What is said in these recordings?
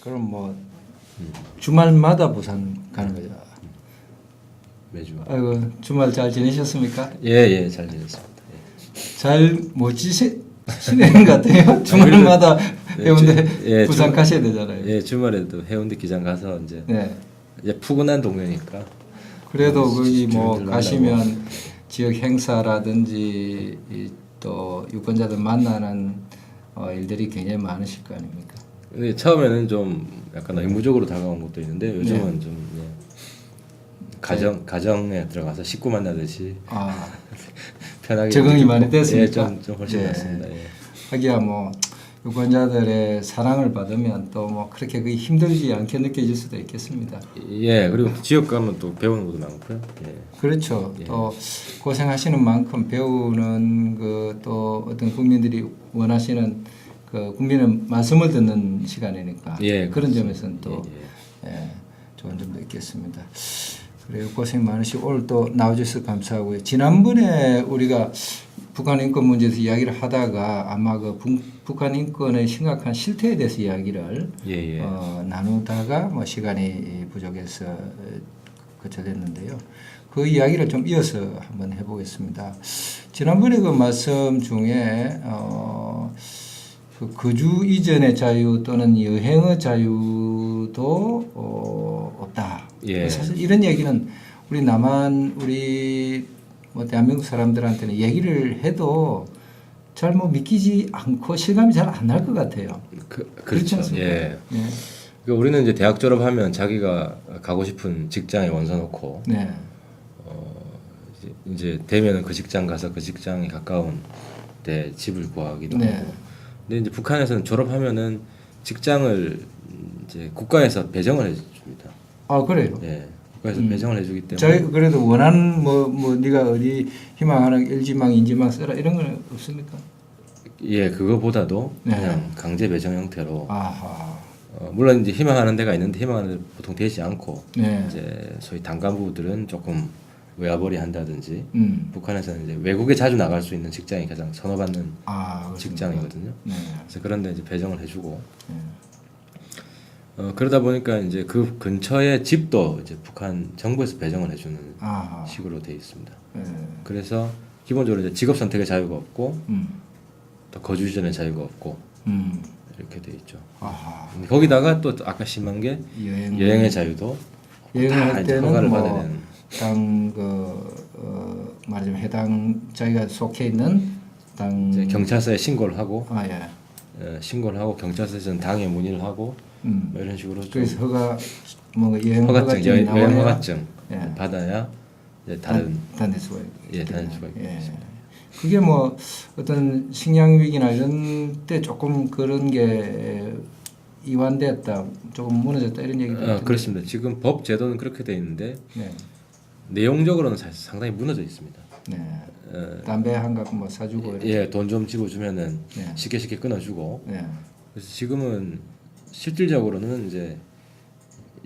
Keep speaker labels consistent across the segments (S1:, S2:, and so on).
S1: 그럼 뭐 주말마다 부산 가는 거죠.
S2: 매주.
S1: 아이고 주말 잘 지내셨습니까?
S2: 예, 잘 지냈습니다.
S1: 잘 못 지내는 것 같아요. 주말마다 해운대
S2: 예,
S1: 부산 가셔야 되잖아요.
S2: 예, 주말에도 해운대 기장 가서
S1: 네.
S2: 이제 푸근한 동네니까.
S1: 그래도 거기 뭐
S2: 주민들
S1: 가시면 지역 행사라든지 또 유권자들 만나는 일들이 굉장히 많으실 거 아닙니까?
S2: 근데 처음에는 좀 약간 의무적으로 다가온 것도 있는데 요즘은 좀 가정에 들어가서 식구 만나듯이 편하게
S1: 적응이 많이 됐습니까?
S2: 예, 좀 훨씬 낫습니다. 예.
S1: 하기야 뭐 유권자들의 사랑을 받으면 또 뭐 그렇게 그게 힘들지 않게 느껴질 수도 있겠습니다.
S2: 예, 그리고 지역 가면 또 배우는 것도 많고요. 예.
S1: 그렇죠.
S2: 예.
S1: 또 고생하시는 만큼 배우는 그 또 어떤 국민들이 원하시는 그 국민의 말씀을 듣는 시간이니까
S2: 예,
S1: 그런
S2: 그렇습니다.
S1: 점에서는 또 좋은 점도 있겠습니다. 그래요. 고생 많으시고 오늘 또 나와주셔서 감사하고요. 지난번에 우리가 북한 인권 문제에서 이야기를 하다가 아마 그 북한 인권의 심각한 실태에 대해서 이야기를 나누다가 뭐 시간이 부족해서 거쳐졌는데요. 그 이야기를 좀 이어서 한번 해보겠습니다. 지난번에 그 말씀 중에 그 거주 이전의 자유 또는 여행의 자유도 없다.
S2: 예.
S1: 사실 이런 얘기는 우리 남한 우리 뭐 대한민국 사람들한테는 얘기를 해도 잘 뭐 믿기지 않고 실감이 잘 안 날 것 같아요. 그렇지 않습니까?
S2: 예. 그러니까 우리는 이제 대학 졸업하면 자기가 가고 싶은 직장에 원서 넣고 이제 되면은 그 직장 가서 그 직장에 가까운 데 집을 구하기도 하고. 근데 이제 북한에서는 졸업하면은 직장을 이제 국가에서 배정을 해줍니다.
S1: 아 그래요?
S2: 예, 국가에서 배정을 해주기 때문에.
S1: 저희 그래도 원하는 뭐 네가 어디 희망하는 LG망, 인지망 써라 이런 건 없습니까?
S2: 예, 그거보다도 그냥 강제 배정 형태로.
S1: 아하.
S2: 물론 이제 희망하는 데가 있는데 희망하는 데 보통 되지 않고
S1: 네.
S2: 이제 소위 단간부들은 조금 외화벌이 한다든지 북한에서는 이제 외국에 자주 나갈 수 있는 직장이 가장 선호받는 직장이거든요.
S1: 네.
S2: 그래서 그런데 이제 배정을 해주고 그러다 보니까 이제 그 근처에 집도 이제 북한 정부에서 배정을 해주는 식으로 돼 있습니다. 그래서 기본적으로 이제 직업 선택의 자유가 없고 또 거주 이전의 자유가 없고 이렇게 돼 있죠. 거기다가 또 아까 심한 게 여행의 자유도
S1: 여행할 때는
S2: 허가를
S1: 뭐
S2: 받아야 되는.
S1: 말하자면 해당 자기가 속해 있는 당
S2: 이제 경찰서에 신고를 하고 신고를 하고 경찰서에서는 당에 문의를 하고 뭐 이런 식으로
S1: 그래서 여행
S2: 허가증 받아야 이제
S1: 다닐 수가
S2: 있습니다.
S1: 그게 뭐 어떤 식량 위기나 이런 때 조금 그런 게 이완됐다, 조금 무너졌다 이런 얘기도
S2: 그렇습니다. 지금 법 제도는 그렇게 돼 있는데 내용적으로는 사실 상당히 무너져 있습니다.
S1: 담배 한 갑 뭐 사주고
S2: 돈 좀 집어주면은 쉽게 끊어주고. 그래서 지금은 실질적으로는 이제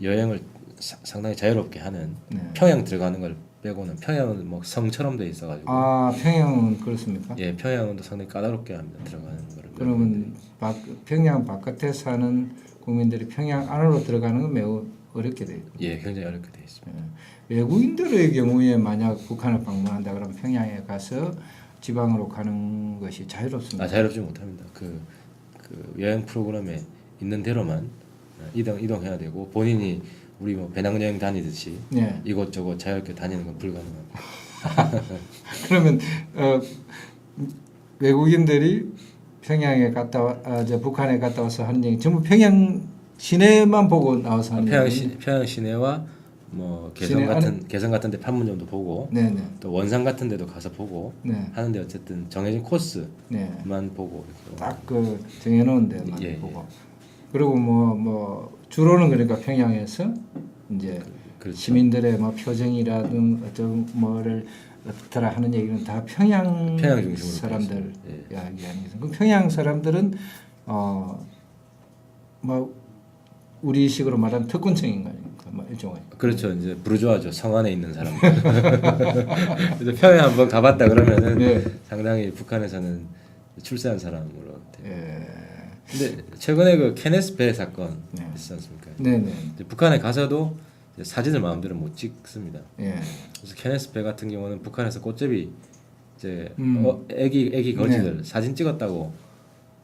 S2: 여행을 상당히 자유롭게 하는 평양 들어가는 걸 빼고는 평양은 뭐 성처럼 돼 있어가지고.
S1: 평양은 그렇습니까?
S2: 예, 평양은 또 상당히 까다롭게 합니다. 들어가는 거를.
S1: 그러면 평양 바깥에 사는 국민들이 평양 안으로 들어가는 건 매우 어렵게 돼 있고.
S2: 예, 굉장히 어렵게 돼 있습니다.
S1: 외국인들의 경우에 만약 북한을 방문한다 그러면 평양에 가서 지방으로 가는 것이 자유롭습니다.
S2: 자유롭지 못합니다. 그 여행 프로그램에 있는 대로만 이동해야 되고 본인이 우리 뭐 배낭여행 다니듯이 이곳저곳 자유롭게 다니는 건 불가능합니다.
S1: 그러면 외국인들이 평양에 북한에 갔다 와서 하는 얘기 전부 평양 시내만 보고 나와서 하는 얘기.
S2: 평양 시내와 뭐 개성 같은 데 판문점도 보고 또 원산 같은 데도 가서 보고 하는데 어쨌든 정해진 코스만 보고
S1: 딱 그 정해놓은 데만 보고. 그리고 뭐 주로는 그러니까 평양에서 이제 시민들의 뭐 표정이라든 어떤 뭐를 어떻더라 하는 얘기는 다 평양
S2: 중심으로
S1: 사람들 이야기 아니겠어요? 그럼 평양 사람들은 뭐 우리식으로 말하면 특권층인 거 아닙니까? 뭐 일종의.
S2: 그렇죠. 이제 부르주아죠. 성 안에 있는 사람들. 그래서 평양 한번 가봤다 그러면은 상당히 북한에서는 출세한 사람으로. 근데 최근에 그 케네스 배 사건
S1: 네.
S2: 있지 않습니까?
S1: 네네.
S2: 이제 북한에 가서도 이제 사진을 마음대로 못 찍습니다.
S1: 예.
S2: 그래서 케네스 배 같은 경우는 북한에서 꽃제비 이제 애기
S1: 네.
S2: 거지들 사진 찍었다고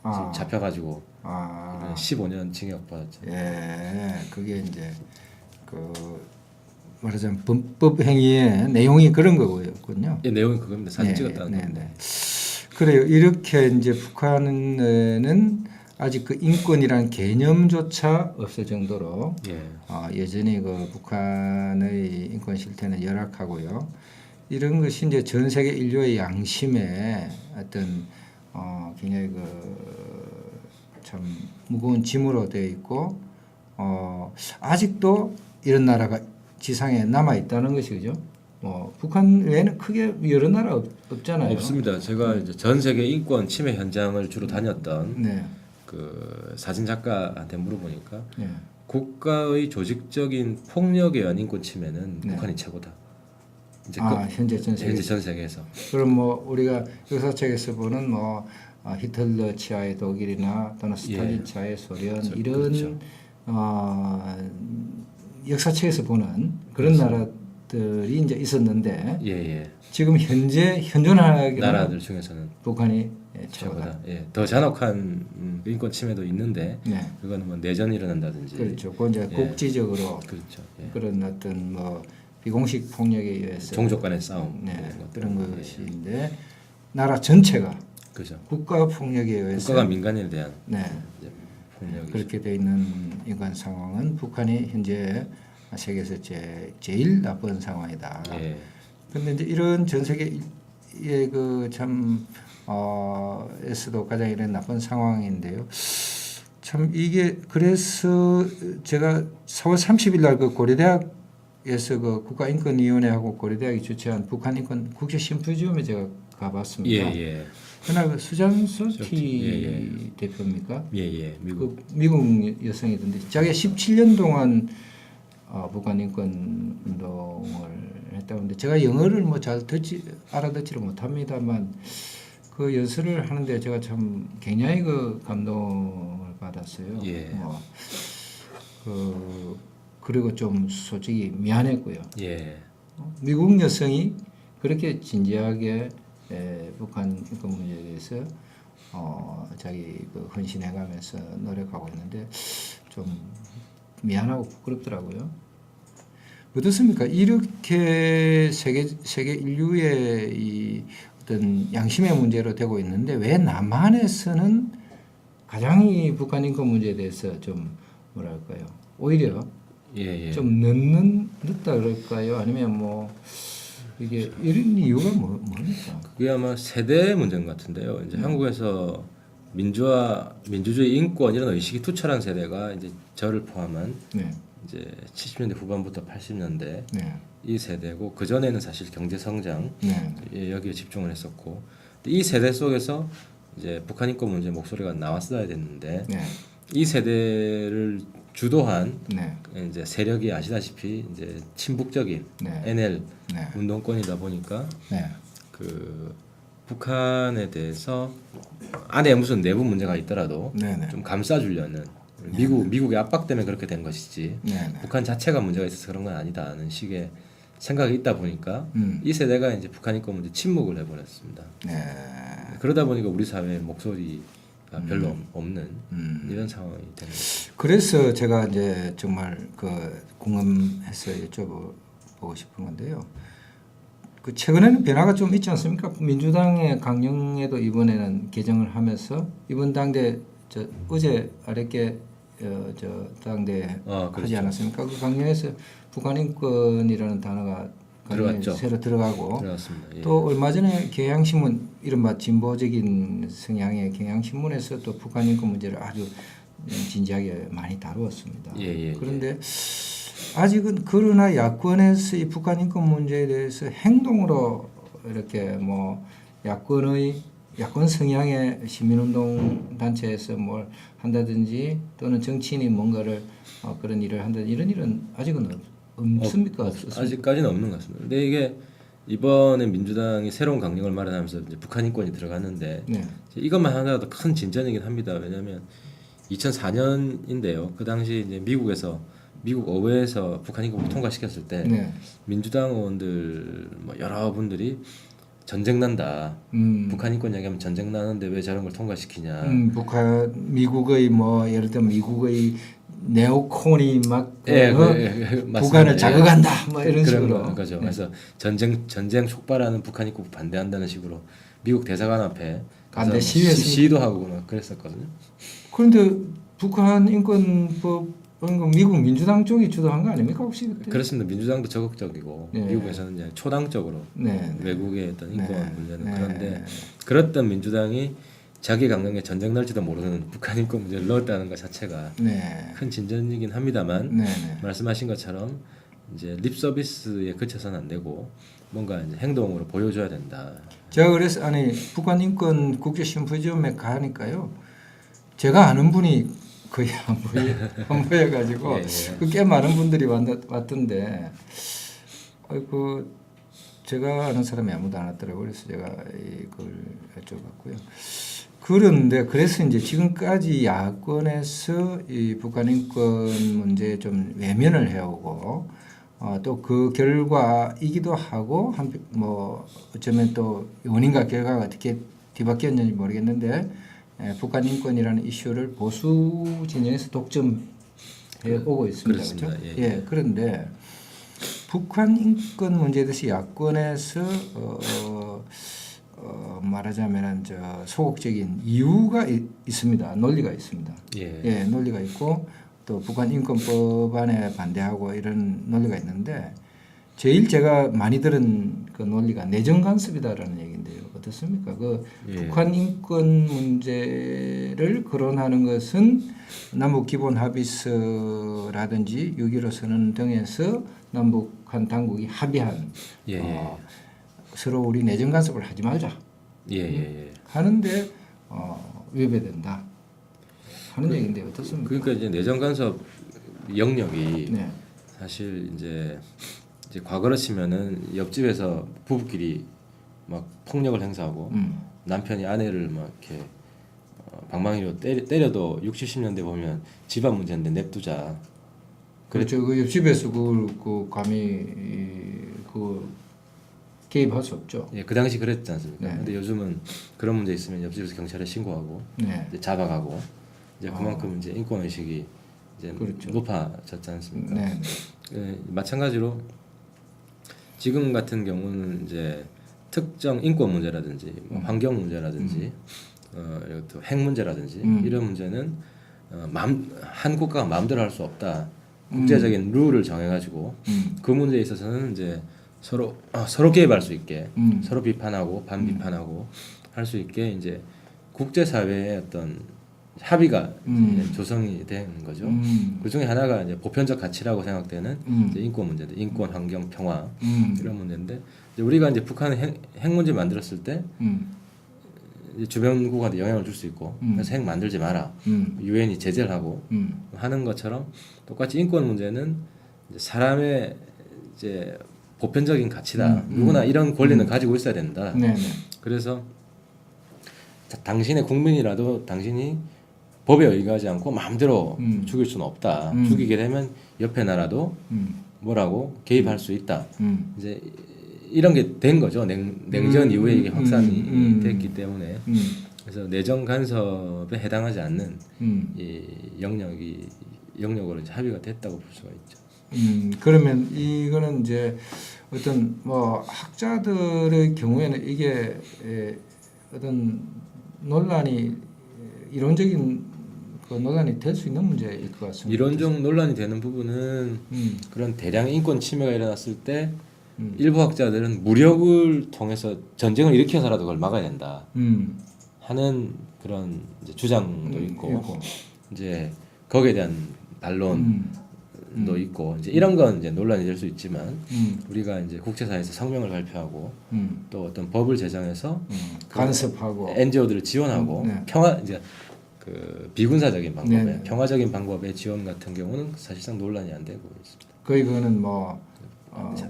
S1: 아.
S2: 잡혀가지고
S1: 아.
S2: 15년 징역 받았죠.
S1: 예. 그게 이제 그 말하자면 범법 행위의 내용이 그런 거군요.
S2: 예, 내용이 그겁니다. 사진
S1: 네,
S2: 찍었다는
S1: 네,
S2: 겁니다.
S1: 네. 그래요. 이렇게 이제 북한은 아직 그 인권이라는 개념조차 없을 정도로
S2: 예.
S1: 여전히 그 북한의 인권 실태는 열악하고요. 이런 것이 이제 전 세계 인류의 양심에 어떤 굉장히 그 참 무거운 짐으로 되어 있고 아직도 이런 나라가 지상에 남아 있다는 것이 그죠? 북한 외에는 크게 여러 나라 없잖아요.
S2: 없습니다. 제가 이제 전 세계 인권 침해 현장을 주로 다녔던
S1: 네.
S2: 그 사진 작가한테 물어보니까
S1: 네.
S2: 국가의 조직적인 폭력에 의한 인권 침해는
S1: 네.
S2: 북한이 최고다. 이제
S1: 현재 전 세계.
S2: 현재 전 세계에서.
S1: 그럼 뭐 우리가 역사책에서 보는 뭐 히틀러 치하의 독일이나 또는 스탈린 치하의 소련 이런
S2: 그렇죠.
S1: 역사책에서 보는 그런 나라들이 이제 있었는데
S2: 예.
S1: 지금 현재 현존하는
S2: 나라들 중에서는
S1: 북한이 최고다.
S2: 최고다. 예. 더 잔혹한 인권 침해도 있는데
S1: 네.
S2: 그거는 뭐 내전이 일어난다든지.
S1: 그렇죠. 그 이제
S2: 예.
S1: 국지적으로
S2: 그렇죠. 예.
S1: 그런 어떤 뭐 비공식 폭력에 의해서
S2: 종족 간의 싸움
S1: 네,
S2: 그런
S1: 그런
S2: 것들.
S1: 것인데 나라 전체가
S2: 그죠.
S1: 국가 폭력에 의해서
S2: 국가가 민간인에 대한
S1: 네,
S2: 이제 폭력이
S1: 그렇게 돼 있는 인권 상황은 북한이 현재 세계에서 제일 나쁜 상황이다.
S2: 예.
S1: 그런데 이제 이런 전 세계의 그참 에서도 가장 이런 나쁜 상황인데요. 참 이게 그래서 제가 4월 30일 날 그 고려대학에서 그 국가인권위원회하고 고려대학이 주최한 북한 인권 국제 심포지엄에 제가 가봤습니다.
S2: 예.
S1: 그날 그 수잔 소티
S2: 예.
S1: 대표입니까?
S2: 예. 미국.
S1: 그 미국 여성이던데 자기가 17년 동안 북한 인권 운동을 했다는데 제가 영어를 뭐 잘 알아듣지를 못합니다만 그 연설을 하는데 제가 참 굉장히 그 감동을 받았어요.
S2: 예.
S1: 그리고 좀 솔직히 미안했고요.
S2: 예.
S1: 미국 여성이 그렇게 진지하게 북한 인권 문제에 대해서 자기 그 헌신해가면서 노력하고 있는데 좀 미안하고 부끄럽더라고요. 어떻습니까? 이렇게 세계 인류의 이 어떤 양심의 문제로 되고 있는데 왜 남한에서는 가장 이 북한 인권 문제에 대해서 좀 뭐랄까요? 오히려
S2: 예.
S1: 좀 늦다 그럴까요? 아니면 뭐 이게 이런 이유가 뭡니까?
S2: 그게 아마 세대 문제인 것 같은데요. 이제 한국에서 민주주의 인권 이런 의식이 투철한 세대가 이제 저를 포함한
S1: 네.
S2: 이제 70년대 후반부터 80년대
S1: 네.
S2: 이 세대고 그 전에는 사실 경제 성장
S1: 네.
S2: 여기에 집중을 했었고 이 세대 속에서 이제 북한 인권 문제 목소리가 나왔어야 됐는데
S1: 네.
S2: 이 세대를 주도한
S1: 네.
S2: 이제 세력이 아시다시피 이제 친북적인
S1: 네.
S2: NL
S1: 네.
S2: 운동권이다 보니까
S1: 네.
S2: 그 북한에 대해서 안에 무슨 내부 문제가 있더라도
S1: 네네.
S2: 좀 감싸주려는 미국의 압박 때문에 그렇게 된 것이지
S1: 네네.
S2: 북한 자체가 문제가 있어서 그런 건 아니다는 식의 생각이 있다 보니까 이 세대가 이제 북한 인권 문제 침묵을 해버렸습니다.
S1: 네.
S2: 그러다 보니까 우리 사회에 목소리가 별로 없는 이런 상황이 되는 거죠.
S1: 그래서 제가 이제 정말 그 궁금해서 여쭤보고 싶은 건데요. 그 최근에는 변화가 좀 있지 않습니까? 민주당의 강령에도 이번에는 개정을 하면서 이번 당대 어제 아랫게 당대
S2: 그렇죠.
S1: 하지 않았습니까? 그 강령에서 북한 인권이라는 단어가
S2: 들어갔죠.
S1: 새로 들어가고
S2: 들어갔습니다. 예.
S1: 또 얼마 전에 경향신문 이른바 진보적인 성향의 경향신문에서 또 북한 인권 문제를 아주 진지하게 많이 다루었습니다.
S2: 예.
S1: 그런데 아직은 그러나 야권에서 이 북한 인권 문제에 대해서 행동으로 이렇게 뭐 야권 성향의 시민운동 단체에서 뭘 한다든지 또는 정치인이 뭔가를 그런 일을 한다든지 이런 일은 아직은 없습니까? 없습니까?
S2: 아직까지는 없는 것 같습니다. 근데 이게 이번에 민주당이 새로운 강령을 마련하면서 이제 북한 인권이 들어갔는데
S1: 네.
S2: 이것만 하나라도 큰 진전이긴 합니다. 왜냐하면 2004년인데요. 그 당시 이제 미국 의회에서 북한 인권을 통과시켰을 때
S1: 네.
S2: 민주당 의원들 뭐 여러 분들이 전쟁 난다. 북한 인권 얘기하면 전쟁 나는데 왜 저런 걸 통과시키냐.
S1: 미국의 뭐 예를 들면 미국의 네오콘이 막 북한을
S2: 맞습니다.
S1: 자극한다 뭐 이런 식으로.
S2: 거죠.
S1: 네.
S2: 그래서 전쟁 촉발하는 북한 인권 반대한다는 식으로 미국 대사관 앞에
S1: 반대
S2: 시위도 하고 막 그랬었거든요.
S1: 그런데 북한 인권법 미국 민주당 쪽이 주도한 거 아닙니까 혹시 그때?
S2: 그렇습니다. 민주당도 적극적이고
S1: 네.
S2: 미국에서는 이제 초당적으로
S1: 네.
S2: 외국의 어떤 인권
S1: 네.
S2: 문제는
S1: 네.
S2: 그런데 그랬던 민주당이 자기 강령에 전쟁 날지도 모르는 북한 인권 문제를 넣었다는 것 자체가
S1: 네.
S2: 큰 진전이긴 합니다만
S1: 네.
S2: 말씀하신 것처럼 이제 립 서비스에 그쳐서는 안 되고 뭔가 이제 행동으로 보여줘야 된다.
S1: 제가 그래서 북한 인권 국제 심포지엄에 가니까요. 제가 아는 분이 거의 안 보여가지고
S2: 예.
S1: 꽤 많은 분들이 왔던데 제가 아는 사람이 아무도 안 왔더라고요. 그래서 제가 이걸 여쭤봤고요. 그런데 그래서 이제 지금까지 야권에서 이 북한 인권 문제에 좀 외면을 해오고 또 그 결과이기도 하고 뭐 어쩌면 또 원인과 결과가 어떻게 뒤바뀌었는지 모르겠는데 북한 인권이라는 이슈를 보수 진영에서 독점해 오고 있습니다. 그렇죠? 예. 그런데 북한 인권 문제에 대해서 야권에서 말하자면 소극적인 이유가 있습니다. 논리가 있습니다. 예, 논리가 있고 또 북한 인권법안에 반대하고 이런 논리가 있는데 제일 제가 많이 들은 그 논리가 내정 간섭이다라는 얘기인데요. 어떻습니까? 북한 인권 문제를 거론하는 것은 남북 기본 합의서라든지 6.15 선언 등에서 남북한 당국이 합의한 서로 우리 내정 간섭을 하지 말자 하는데 위배된다 하는 얘기인데 어떻습니까?
S2: 그러니까 이제 내정 간섭 영역이 사실 이제 과거로 치면은 옆집에서 부부끼리 막 폭력을 행사하고 남편이 아내를 막 이렇게 방망이로 때려도 60, 70년대 보면 집안 문제인데 냅두자.
S1: 그렇죠. 그 옆집에서 감히 개입할 수 없죠.
S2: 예, 그 당시 그랬지 않습니까? 근데 요즘은 그런 문제 있으면 옆집에서 경찰에 신고하고 이제 잡아가고 이제 그만큼 이제 인권 의식이 이제
S1: 그렇죠.
S2: 높아졌지 않습니까? 마찬가지로 지금 같은 경우는 이제 특정 인권 문제라든지 환경 문제라든지 또 핵 문제라든지 이런 문제는 한 국가가 마음대로 할 수 없다. 국제적인 룰을 정해가지고 그 문제에 있어서는 이제 서로 개입할 수 있게 서로 비판하고 반비판하고 할 수 있게 이제 국제사회의 어떤 합의가 이제 조성이 된 거죠. 그 중에 하나가 이제 보편적 가치라고 생각되는 이제 인권 문제들, 인권, 환경, 평화 이런 문제인데 이제 우리가 이제 북한의 핵 문제 만들었을 때 주변국한테 영향을 줄 수 있고 그래서 핵 만들지 마라. 유엔이 제재를 하고 하는 것처럼 똑같이 인권 문제는 이제 사람의 이제 보편적인 가치다. 누구나 이런 권리는 가지고 있어야 된다. 그래서 당신의 국민이라도 당신이 법에 의거하지 않고 마음대로 죽일 수는 없다. 죽이게 되면 옆에 나라도 뭐라고 개입할 수 있다. 이제 이런 게 된 거죠. 냉전 이후에 이게 확산이 됐기 때문에 그래서 내정 간섭에 해당하지 않는 이 영역으로 이제 합의가 됐다고 볼 수가 있죠.
S1: 그러면 이거는 이제 어떤 뭐 학자들의 경우에는 이게 어떤 논란이 이론적인 그 논란이 될 수 있는 문제일 것 같습니다.
S2: 이론적 논란이 되는 부분은 그런 대량 인권 침해가 일어났을 때 일부 학자들은 무력을 통해서 전쟁을 일으켜서라도 그걸 막아야 된다 하는 그런 이제 주장도 있고 이제 거기에 대한 반론도 있고 이제 이런 건 이제 논란이 될 수 있지만 우리가 이제 국제사회에서 성명을 발표하고 또 어떤 법을 제정해서
S1: 간섭하고
S2: NGO들을 지원하고 평화 이제 그 비군사적인 방법에 평화적인 방법의 지원 같은 경우는 사실상 논란이 안 되고 있습니다.
S1: 거의 그거는 뭐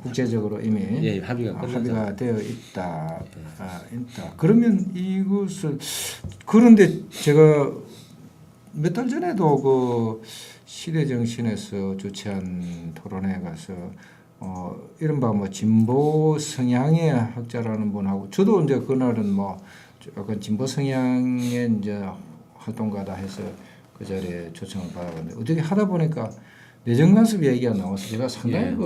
S1: 국제적으로 이미
S2: 합의가
S1: 되어 있다. 있다. 그러면 이것을 그런데 제가 몇 달 전에도 그 시대정신에서 주최한 토론회에 가서 이른바 뭐 진보 성향의 학자라는 분하고 저도 이제 그날은 뭐 약간 진보 성향의 이제 활동가다 해서 그 자리에 초청을 받았는데 어떻게 하다 보니까 내정간섭 얘기가 나와서 제가 상당히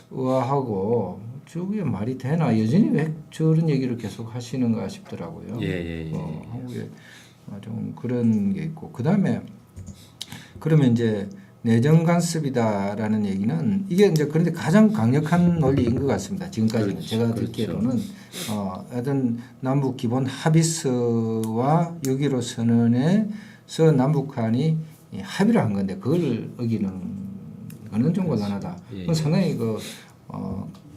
S1: 의아하고 저게 말이 되나 여전히 왜 저런 얘기를 계속 하시는가 싶더라고요. 한국에 좀 그런 게 있고 그 다음에 그러면 이제 내정 간섭이다라는 얘기는 이게 이제 그런데 가장 강력한 논리인 것 같습니다. 지금까지는 제가 듣기로는 하여튼 남북 기본 합의서와 6.15 선언에서 남북한이 합의를 한 건데 그걸 어기는 거는 좀 곤란하다. 그건 상당히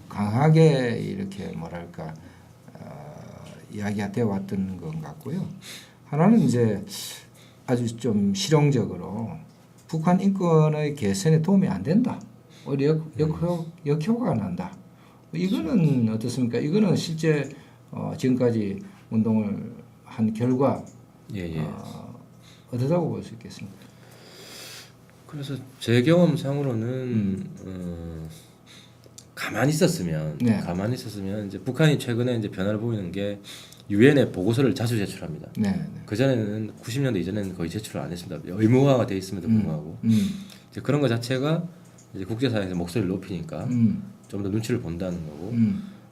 S1: 강하게 이렇게 뭐랄까 이야기가 되어 왔던 것 같고요. 하나는 이제 아주 좀 실용적으로 북한 인권의 개선에 도움이 안 된다. 오히려 역효과가 난다. 이거는 어떻습니까? 이거는 실제 지금까지 운동을 한 결과 어떻다고 볼 수 있겠습니까?
S2: 그래서 제 경험상으로는 가만히 있었으면 이제 북한이 최근에 이제 변화를 보이는 게 유엔에 보고서를 자주 제출합니다. 그 전에는 90년대 이전에는 거의 제출을 안 했습니다. 의무화가 돼 있음에도 불구하고 이제 그런 것 자체가 이제 국제사회에서 목소리를 높이니까 좀 더 눈치를 본다는 거고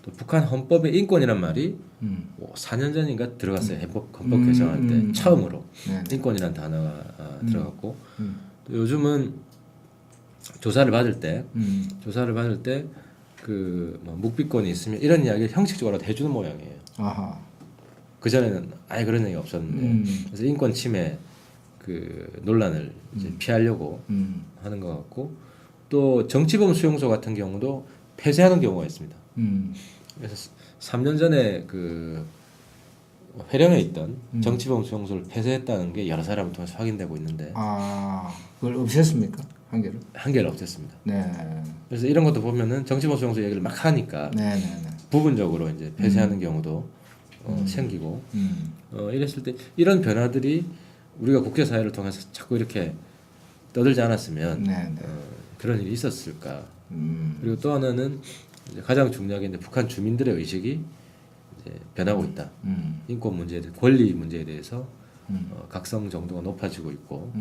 S2: 또 북한 헌법에 인권이란 말이 뭐 4년 전인가 들어갔어요. 헌법 개정할 때 처음으로 인권이란 단어가 들어갔고 또 요즘은 조사를 받을 때 그 뭐 묵비권이 있으면 이런 이야기를 형식적으로 해주는 모양이에요. 그 전에는 아예 그런 얘기가 없었는데 그래서 인권 침해 그 논란을 이제 피하려고 하는 것 같고 또 정치범 수용소 같은 경우도 폐쇄하는 경우가 있습니다. 그래서 3년 전에 그 회령에 있던 정치범 수용소를 폐쇄했다는 게 여러 사람을 통해서 확인되고 있는데
S1: 그걸 없앴습니까?
S2: 한계를 없앴습니다. 그래서 이런 것도 보면은 정치범 수용소 얘기를 막 하니까 부분적으로 이제 폐쇄하는 경우도 생기고 이랬을 때 이런 변화들이 우리가 국제사회를 통해서 자꾸 이렇게 떠들지 않았으면 그런 일이 있었을까. 그리고 또 하나는 이제 가장 중요한 게 이제 북한 주민들의 의식이 이제 변하고 있다. 인권 문제에 대해 권리 문제에 대해서 각성 정도가 높아지고 있고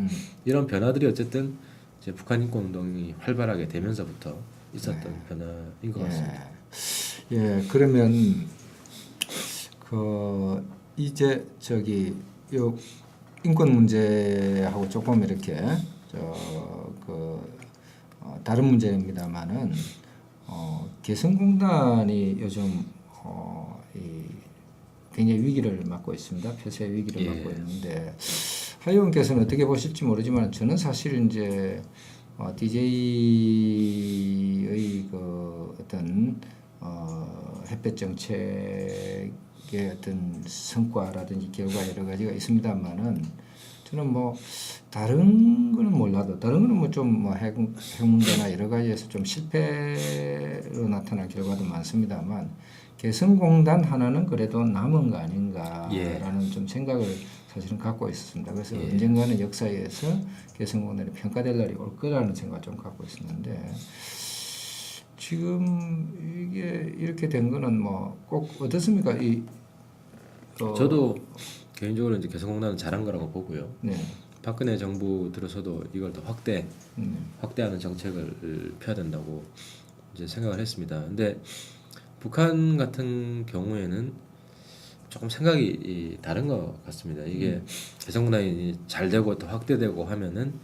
S2: 이런 변화들이 어쨌든 이제 북한 인권 운동이 활발하게 되면서부터 있었던 변화인 것 같습니다.
S1: 그러면 이제 요 인권 문제하고 조금 이렇게 다른 문제입니다만은 개성공단이 요즘 굉장히 위기를 맞고 있습니다. 폐쇄 위기를 맞고 있는데 하 의원께서는 어떻게 보실지 모르지만 저는 사실 이제 DJ의 어떤 햇볕 정책의 어떤 성과라든지 결과 여러 가지가 있습니다만은 저는 뭐 다른 거는 몰라도 다른 거는 뭐 좀 핵 문제나 여러 가지에서 좀 실패로 나타난 결과도 많습니다만 개성공단 하나는 그래도 남은 거 아닌가라는 좀 생각을 사실은 갖고 있었습니다. 그래서 언젠가는 역사에서 개성공단이 평가될 날이 올 거라는 생각을 좀 갖고 있었는데 지금 이게 이렇게 된 거는 뭐 꼭 어떻습니까?
S2: 저도 개인적으로 이제 개성공단은 잘한 거라고 보고요. 박근혜 정부 들어서도 이걸 더 확대하는 정책을 펴야 된다고 이제 생각을 했습니다. 근데 북한 같은 경우에는 조금 생각이 다른 것 같습니다. 이게 개성공단이 잘 되고 더 확대되고 하면은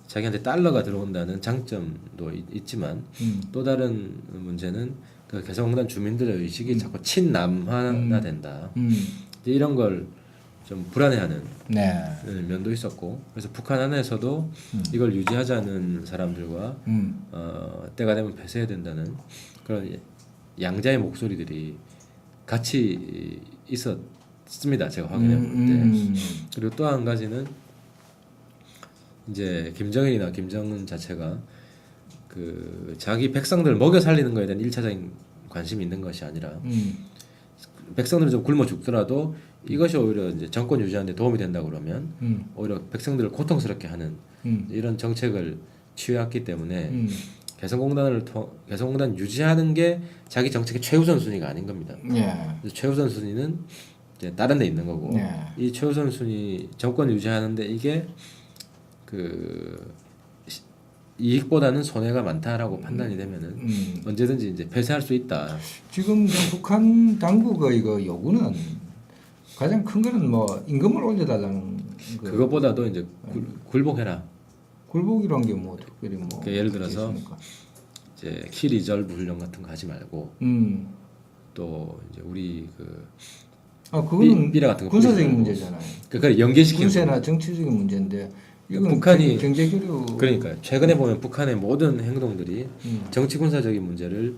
S2: 자기한테 달러가 들어온다는 장점도 있지만 또 다른 문제는 그 개성공단 주민들의 의식이 자꾸 친남하나 된다. 이런 걸 좀 불안해하는 면도 있었고 그래서 북한 안에서도 이걸 유지하자는 사람들과 때가 되면 폐쇄해야 된다는 그런 양자의 목소리들이 같이 있었습니다. 제가 확인해 볼 때. 그리고 또 한 가지는 이제 김정일이나 김정은 자체가 그 자기 백성들 먹여 살리는 거에 대한 1차적인 관심이 있는 것이 아니라 백성들이 좀 굶어 죽더라도 이것이 오히려 이제 정권 유지하는 데 도움이 된다 그러면 오히려 백성들을 고통스럽게 하는 이런 정책을 취해왔기 때문에 개성공단 유지하는 게 자기 정책의 최우선 순위가 아닌 겁니다. 그래서 최우선 순위는 이제 다른 데 있는 거고 이 최우선 순위 정권 유지하는데 이게 그 이익보다는 손해가 많다라고 판단이 되면은 언제든지 이제 폐쇄할 수 있다.
S1: 지금 북한 당국의 이거 요구는 가장 큰 거는 뭐 임금을 올려달라는
S2: 그것보다도 이제 굴복해라.
S1: 굴복이란 게 뭐 특별히 뭐
S2: 그러니까 예를 들어서 이제 키 리저브 훈련 같은 거 하지 말고 또 이제 우리
S1: 그거는
S2: 삐라 같은 거
S1: 군사적인 문제잖아요.
S2: 그러니까 연계시키는
S1: 군세나 정치적인 문제인데 이건
S2: 북한이
S1: 경제 교류
S2: 그러니까 최근에 보면 북한의 모든 행동들이 정치 군사적인 문제를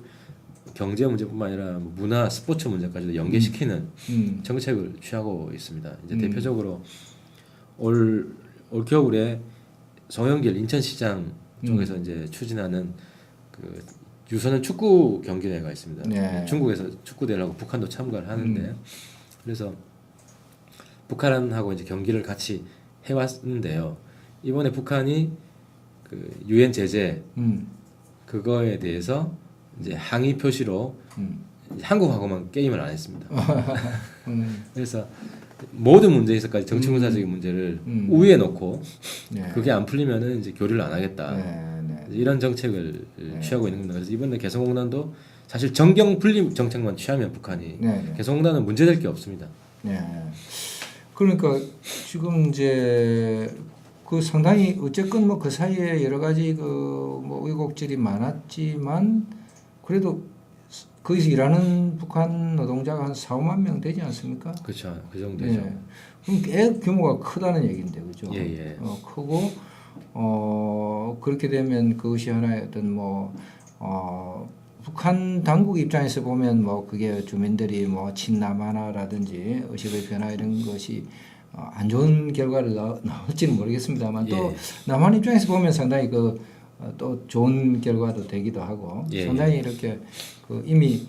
S2: 경제 문제뿐만 아니라 문화 스포츠 문제까지도 연계시키는 정책을 취하고 있습니다. 이제 대표적으로 올 겨울에 송영길 인천시장 쪽에서 이제 추진하는 그 유소년 축구 경기대회가 있습니다.
S1: 네.
S2: 중국에서 축구대회를 하고 북한도 참가를 하는데 그래서 북한하고 이제 경기를 같이 해왔는데요. 이번에 북한이 그 유엔 제재 그거에 대해서 이제 항의 표시로 한국하고만 게임을 안 했습니다. 그래서 모든 문제에서까지 정치군사적인 문제를 우위에 놓고 그게 안 풀리면은 이제 교류를 안 하겠다. 이런 정책을 취하고 있는 겁니다. 그래서 이번에 개성공단도 사실 정경 분리 정책만 취하면 북한이 개성공단은 문제될 게 없습니다.
S1: 그러니까 지금 이제 그 상당히 어쨌건 뭐 그 사이에 여러 가지 그 뭐 우여곡절이 많았지만 그래도 거기서 일하는 북한 노동자가 한 4, 5만 명 되지 않습니까?
S2: 그렇죠. 그 정도죠.
S1: 그럼 꽤 규모가 크다는 얘기인데, 그죠?
S2: 예.
S1: 크고 그렇게 되면 그것이 하나의 어떤 북한 당국 입장에서 보면 뭐 그게 주민들이 뭐 친남하나라든지 의식의 변화 이런 것이 안 좋은 결과를 나올지는 모르겠습니다만 또 남한 입장에서 보면 상당히 또 좋은 결과도 되기도 하고 상당히 이렇게 이미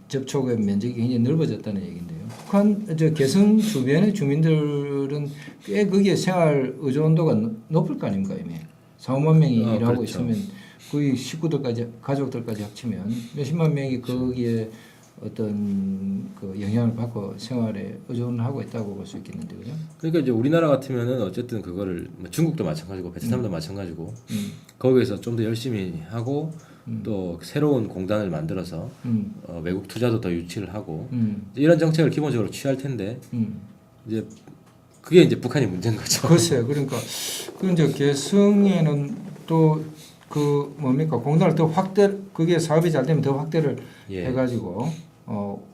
S1: 접촉의 면적이 굉장히 넓어졌다는 얘기인데요. 북한 개성 주변의 주민들은 꽤 거기에 생활 의존도가 높을 거 아닙니까 이미 4, 5만 명이 일하고
S2: 그렇죠.
S1: 있으면 거의 식구들까지 가족들까지 합치면 몇십만 명이 거기에 어떤 그 영향을 받고 생활에 의존하고 있다고 볼 수 있겠는데 그죠?
S2: 그러니까 이제 우리나라 같으면은 어쨌든 그거를 중국도 마찬가지고 베트남도 마찬가지고 거기에서 좀 더 열심히 하고 또 새로운 공단을 만들어서 외국 투자도 더 유치를 하고 이런 정책을 기본적으로 취할 텐데 이제 그게 이제 북한이 문제인 거죠.
S1: 글쎄요. 그러니까 그 이제 개성에는 또 그 뭡니까 공단을 더 확대 그게 사업이 잘 되면 더 확대를 해가지고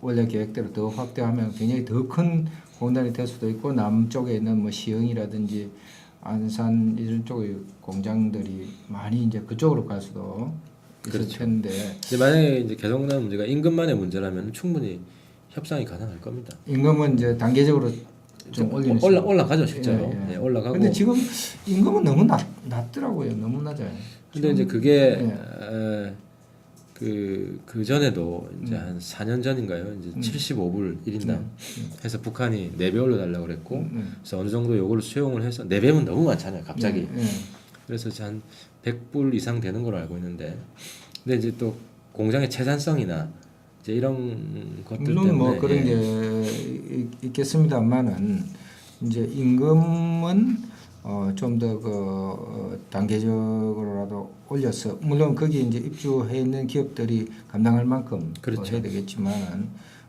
S1: 원래 계획대로 더 확대하면 굉장히 더 큰 공단이 될 수도 있고 남쪽에 있는 뭐 시흥이라든지 안산 이런 쪽의 공장들이 많이 이제 그쪽으로 갈 수도 있을 텐데.
S2: 이제 만약에 이제 개성공단 문제가 임금만의 문제라면 충분히 협상이 가능할 겁니다.
S1: 임금은 이제 단계적으로 좀 올리는
S2: 올라가죠 실제로. 올라가고.
S1: 근데 지금 임금은 너무 낮더라고요. 너무 낮아요.
S2: 근데 이제 그게 그 전에도 이제 한 4년 전인가요? 이제 75불 1인당 해서 북한이 4배 올려달라고 그랬고 그래서 어느 정도 요거를 수용을 해서 4배면 너무 많잖아요. 갑자기. 그래서 한 100불 이상 되는 걸로 알고 있는데 근데 이제 또 공장의 채산성이나 이제 이런 것들
S1: 물론
S2: 때문에
S1: 뭐 그런 게 있겠습니다만은 이제 임금은 좀 더 단계적으로라도 올려서 물론 거기 이제 입주해 있는 기업들이 감당할 만큼 해야 되겠지만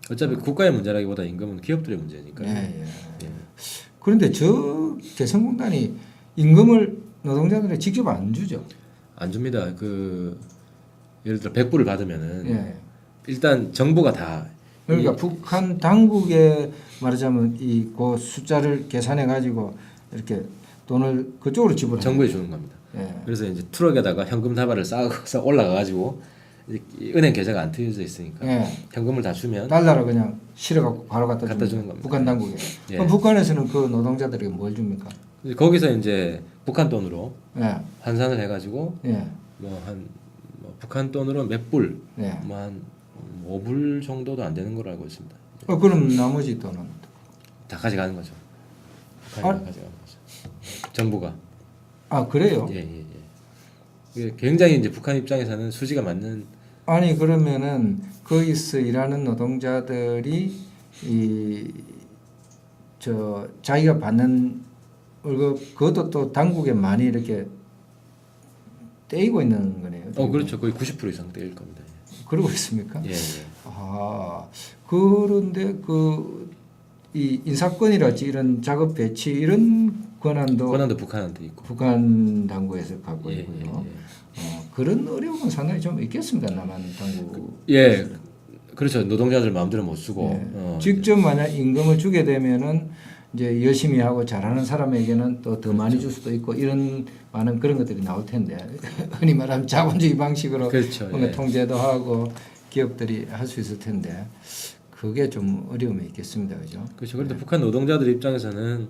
S2: 어차피 국가의 문제라기보다 임금은 기업들의 문제니까요.
S1: 그런데 저 개성공단이 임금을 노동자들이 직접 안 주죠.
S2: 안 줍니다. 예를 들어 100불을 받으면은 일단 정부가 다
S1: 그러니까 북한 당국에 말하자면 그 숫자를 계산해 가지고 이렇게 돈을 그쪽으로 지불하는
S2: 정부에 주는 겁니다. 그래서 이제 트럭에다가 현금 다발을 쌓아서 올라가가지고 은행 계좌가 안 트여져 있으니까 현금을 다 주면
S1: 달러를 그냥 실어갖고 바로 갖다
S2: 주는 겁니다.
S1: 북한 당국에. 그럼 북한에서는 그 노동자들에게 뭘 줍니까?
S2: 거기서 이제 북한 돈으로 환산을 해가지고 북한 돈으로 몇 불, 한 5불 정도도 안 되는 걸로 알고 있습니다.
S1: 그럼 나머지 돈은
S2: 가져가는 거죠. 북한이 가져가는 거죠. 정부가.
S1: 아 그래요?
S2: 예. 이게 굉장히 이제 북한 입장에서는 수지가 맞는.
S1: 아니 그러면은 거기서 일하는 노동자들이 자기가 받는 월급 그것도 또 당국에 많이 이렇게 떼이고 있는 거네요.
S2: 그렇죠. 거의 90% 이상 떼일 겁니다.
S1: 그러고 있습니까?
S2: 예.
S1: 아 그런데 이 인사권이랄지 이런 작업 배치 이런 권한도
S2: 북한한테 있고.
S1: 북한 당국에서 갖고
S2: 예,
S1: 있고요.
S2: 예.
S1: 그런 어려움은 상당히 좀 있겠습니다. 남한 당국.
S2: 예. 그렇죠. 노동자들 마음대로 못 쓰고.
S1: 네. 직접 만약 임금을 주게 되면은 이제 열심히 하고 잘하는 사람에게는 또 더 많이 줄 수도 있고 이런 많은 그런 것들이 나올 텐데 흔히 말하면 자본주의 방식으로
S2: 그렇죠.
S1: 뭔가 통제도 하고 기업들이 할 수 있을 텐데 그게 좀 어려움이 있겠습니다, 그죠?
S2: 그렇죠. 그런데 북한 노동자들 입장에서는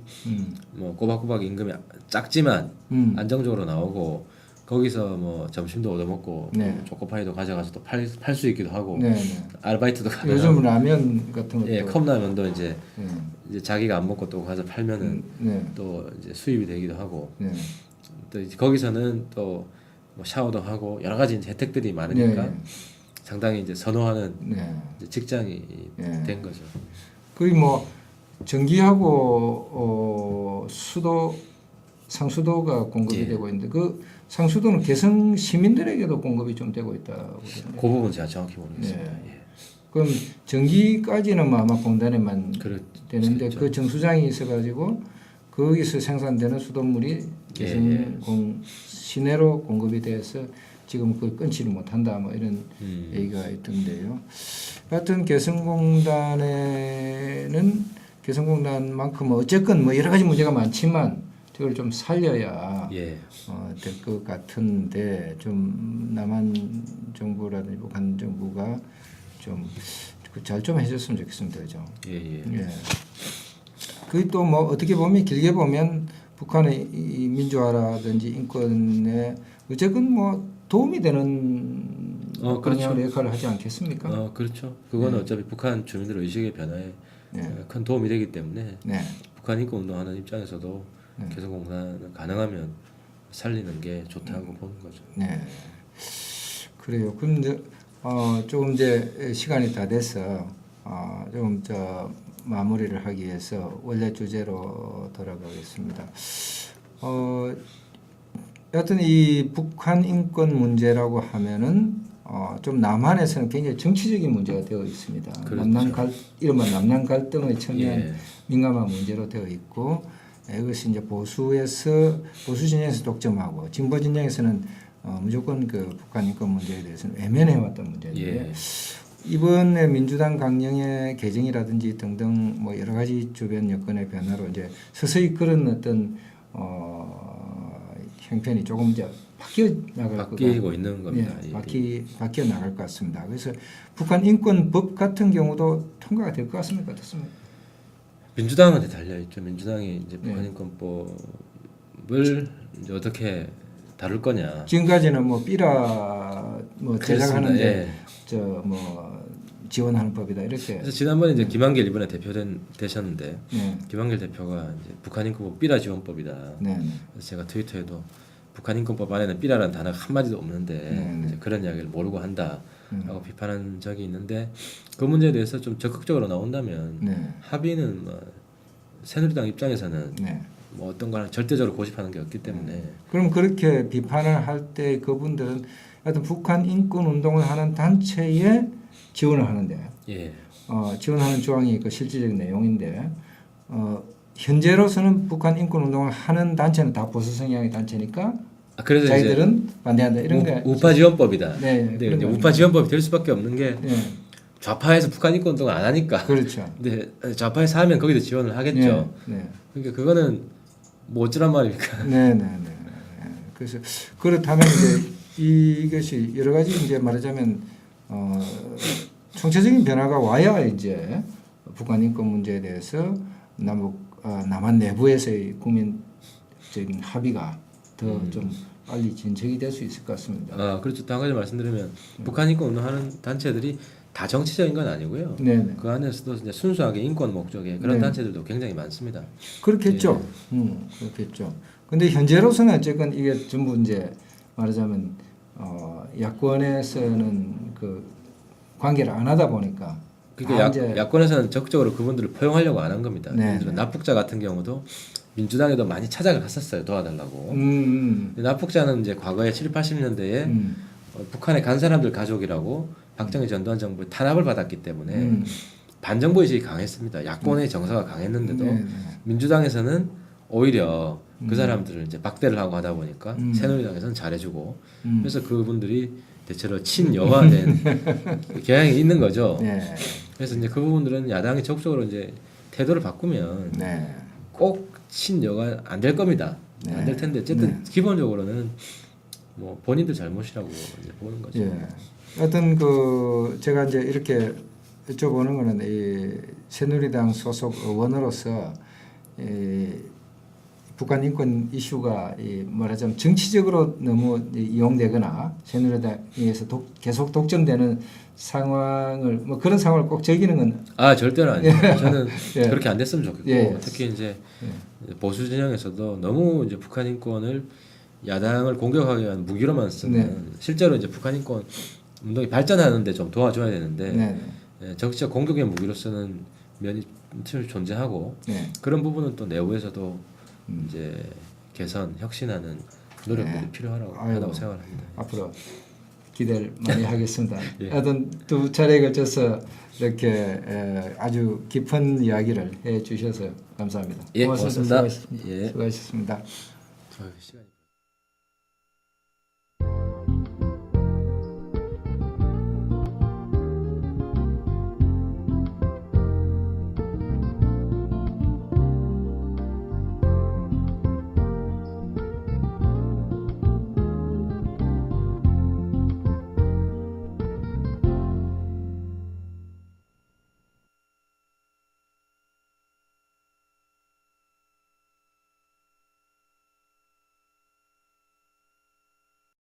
S2: 뭐 꼬박꼬박 임금이 작지만 안정적으로 나오고 거기서 뭐 점심도 얻어먹고
S1: 네.
S2: 초코파이도 가져가서 또 팔 수 있기도 하고
S1: 네.
S2: 아르바이트도 가능하고
S1: 요즘 라면 같은 것도
S2: 예, 컵라면도 이제
S1: 네.
S2: 이제 자기가 안 먹고 또 가서 팔면은
S1: 네.
S2: 또 이제 수입이 되기도 하고
S1: 네.
S2: 또 이제 거기서는 또 뭐 샤워도 하고 여러 가지 이제 혜택들이 많으니까
S1: 네.
S2: 상당히 이제 선호하는
S1: 네.
S2: 이제 직장이
S1: 네.
S2: 된 거죠.
S1: 거의 뭐 전기하고 상수도가 공급이
S2: 예.
S1: 되고 있는데 그 상수도는 개성 시민들에게도 공급이 좀 되고 있다고 그러는데.
S2: 그 부분 제가 정확히 모르겠습니다.
S1: 네.
S2: 예.
S1: 그럼 전기까지는 뭐 아마 공단에만 되는데
S2: 그렇죠.
S1: 그 정수장이 있어가지고 거기서 생산되는 수돗물이 개성 시내로 공급이 돼서 지금 그걸 끊지를 못한다 뭐 이런 얘기가 있던데요. 하여튼 개성공단만큼 어쨌건 뭐 여러 가지 문제가 많지만 저걸 좀 살려야 될 것 같은데 좀 남한 정부라든지 북한 정부가 좀 잘 좀 해줬으면 좋겠습니다, 그죠?
S2: 예.
S1: 그게 또 뭐 어떻게 보면 길게 보면 북한의 이 민주화라든지 인권에 어쨌든 뭐 도움이 되는 방향의 역할을 하지 않겠습니까?
S2: 그렇죠. 그거는 어차피 북한 주민들 의식의 변화에 큰 도움이 되기 때문에 북한 인권 운동하는 입장에서도 개성공단을 가능하면 살리는 게 좋다고 보는 거죠.
S1: 네, 그래요. 근데 조금 이제 시간이 다 돼서 조금 마무리를 하기 위해서 원래 주제로 돌아가겠습니다. 여하튼 이 북한 인권 문제라고 하면은 좀 남한에서는 굉장히 정치적인 문제가 되어 있습니다.
S2: 그렇죠.
S1: 이른바 남남 갈등의 첨예한 민감한 문제로 되어 있고 이것이 이제 보수 진영에서 독점하고 진보 진영에서는 무조건 그 북한 인권 문제에 대해서는 외면해왔던 문제인데 이번에 민주당 강령의 개정이라든지 등등 뭐 여러 가지 주변 여건의 변화로 이제 서서히 그런 어떤 형편이 조금 이제
S2: 바뀌고 있는 겁니다.
S1: 바뀌어 나갈 것 같습니다. 그래서 북한 인권법 같은 경우도 통과가 될 것 같습니까? 어떻습니까?
S2: 민주당한테 달려 있죠. 민주당이 이제 북한 인권법을 이제 어떻게 다룰 거냐.
S1: 지금까지는 뭐 삐라 뭐 제작하는데 뭐 지원하는 법이다 이렇게.
S2: 그래서 지난번에 이제 김한길 이번에 되셨는데 김한길 대표가 이제 북한 인권법 삐라 지원법이다. 그래서 제가 트위터에도 북한 인권법 안에는 삐라라는 단어가 한 마디도 없는데 이제 그런 이야기를 모르고 한다라고 비판한 적이 있는데 그 문제에 대해서 좀 적극적으로 나온다면 합의는 뭐 새누리당 입장에서는 뭐 어떤 걸 절대적으로 고집하는 게 없기 때문에
S1: 그럼 그렇게 비판을 할 때 그분들은 하여튼 북한 인권 운동을 하는 단체에 지원을 하는데 지원하는 조항이 그 실질적인 내용인데 현재로서는 북한 인권 운동을 하는 단체는 다 보수 성향의 단체니까
S2: 그래서
S1: 자기들은 반대한다 이런 게
S2: 우파 지원법이다.
S1: 네,
S2: 근데 이제 우파 지원법이 될 수밖에 없는 게 좌파에서 북한 인권 운동을 안 하니까.
S1: 그렇죠.
S2: 근데 좌파에서 하면 거기도 지원을 하겠죠. 그러니까 그거는 뭐 어쩌란 말입니까?
S1: 그래서 그렇다면 이제 이것이 여러 가지 이제 말하자면 총체적인 변화가 와야 이제 북한 인권 문제에 대해서 남한 내부에서의 국민적인 합의가 더 좀 빨리 진척이 될 수 있을 것 같습니다.
S2: 그렇죠. 또 한 가지 말씀드리면 북한 인권 운동하는 단체들이 다 정치적인 건 아니고요.
S1: 네네.
S2: 그 안에서도 이제 순수하게 인권 목적의 그런 단체들도 굉장히 많습니다.
S1: 그렇겠죠. 그렇겠죠. 근데 현재로서는 어쨌건 이게 전부 이제 말하자면 야권에서는 그 관계를 안 하다 보니까
S2: 그러니까 야권에서는 적극적으로 그분들을 포용하려고 안 한 겁니다.
S1: 네.
S2: 예를 들어 납북자 같은 경우도 민주당에도 많이 찾아갔었어요. 도와달라고. 납북자는 이제 과거에 70, 80년대에 북한에 간 사람들 가족이라고 박정희 전두환 정부의 탄압을 받았기 때문에 반정부 의식이 강했습니다. 야권의 정서가 강했는데도 민주당에서는 오히려 그 사람들을 이제 박대를 하고 하다 보니까 새누리당에서는 잘해주고 그래서 그분들이 대체로 친여화된 경향이 있는 거죠.
S1: 네.
S2: 그래서 이제 그 부분들은 야당이 적극적으로 이제 태도를 바꾸면 꼭 친여가 안 될 겁니다. 안 될 텐데 어쨌든 기본적으로는 뭐 본인들 잘못이라고 이제 보는 거죠.
S1: 예. 하여튼 그 제가 이제 이렇게 여쭤보는 거는 이 새누리당 소속 의원으로서 이 북한 인권 이슈가 이 말하자면 정치적으로 너무 이용되거나 새누리당에서 계속 독점되는 상황을 뭐 그런 상황을 꼭 즐기는 건
S2: 절대로 아니에요. 저는
S1: 예.
S2: 그렇게 안 됐으면 좋겠고
S1: 예.
S2: 특히 이제 보수 진영에서도 너무 이제 북한 인권을 야당을 공격하기 위한 무기로만 쓰는 실제로 이제 북한 인권 운동이 발전하는데 좀 도와줘야 되는데 적극적 공격의 무기로 쓰는 면이 존재하고 그런 부분은 또 내부에서도 이제 개선, 혁신하는 노력들이 필요하다고 생각합니다.
S1: 앞으로 기대를 많이 하겠습니다.
S2: 예.
S1: 하여튼 두 차례에 걸쳐서 이렇게 아주 깊은 이야기를 해주셔서 감사합니다.
S2: 예, 고맙습니다.
S1: 수고하셨습니다.
S2: 예.
S1: 수고하셨습니다.
S2: 시간이